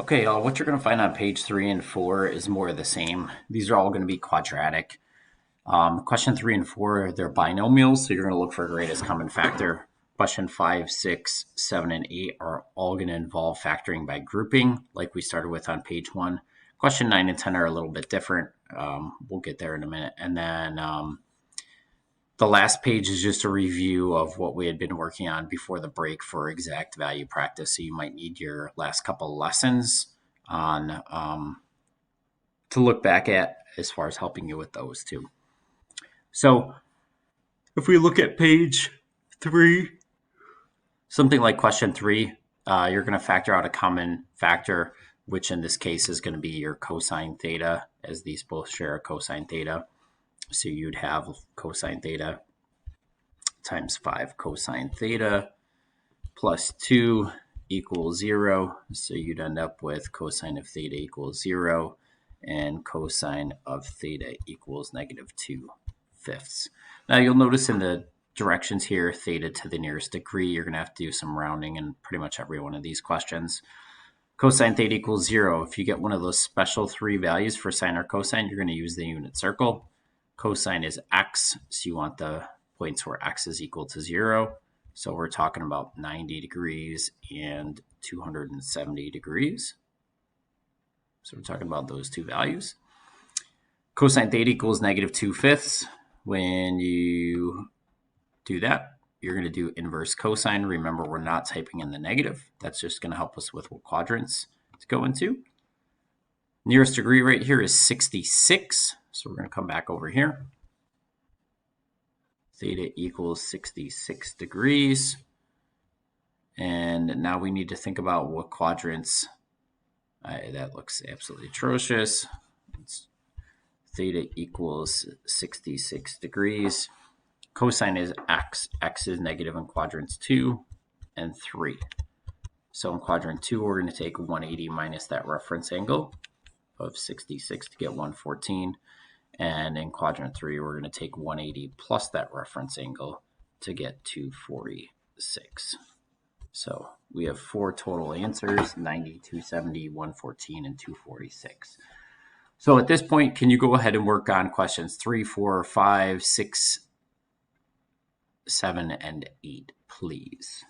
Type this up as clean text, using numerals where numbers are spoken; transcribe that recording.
Okay, what you're going to find on page 3 and 4 is more of the same. These are all going to be quadratic. Question 3 and 4, they're binomials, so you're going to look for greatest common factor. Question 5, 6, 7, and 8 are all going to involve factoring by grouping, like we started with on page 1. Question 9 and 10 are a little bit different. We'll get there in a minute. And then the last page is just a review of what we had been working on before the break for exact value practice. So you might need your last couple lessons on to look back at as far as helping you with those too. So if we look at page 3, something like question 3, you're going to factor out a common factor, which in this case is going to be your cosine theta, as these both share a cosine theta. So you'd have cosine theta times 5 cosine theta plus 2 equals 0. So you'd end up with cosine of theta equals 0 and cosine of theta equals -2/5. Now you'll notice in the directions here, theta to the nearest degree, you're going to have to do some rounding in pretty much every one of these questions. Cosine theta equals 0. If you get one of those special 3 values for sine or cosine, you're going to use the unit circle. Cosine is x, so you want the points where x is equal to 0. So we're talking about 90 degrees and 270 degrees. So we're talking about those two values. Cosine theta equals -2/5. When you do that, you're going to do inverse cosine. Remember, we're not typing in the negative. That's just going to help us with what quadrants to go into. Nearest degree right here is 66. So we're going to come back over here. Theta equals 66 degrees. And now we need to think about what quadrants. That looks absolutely atrocious. Theta equals 66 degrees. Cosine is x. X is negative in quadrants 2 and 3. So in quadrant 2, we're going to take 180 minus that reference angle of 66 to get 114. And in quadrant 3, we're going to take 180 plus that reference angle to get 246. So we have 4 total answers, 90, 270, 114, and 246. So at this point, can you go ahead and work on questions 3, 4, 5, 6, 7, and 8, please?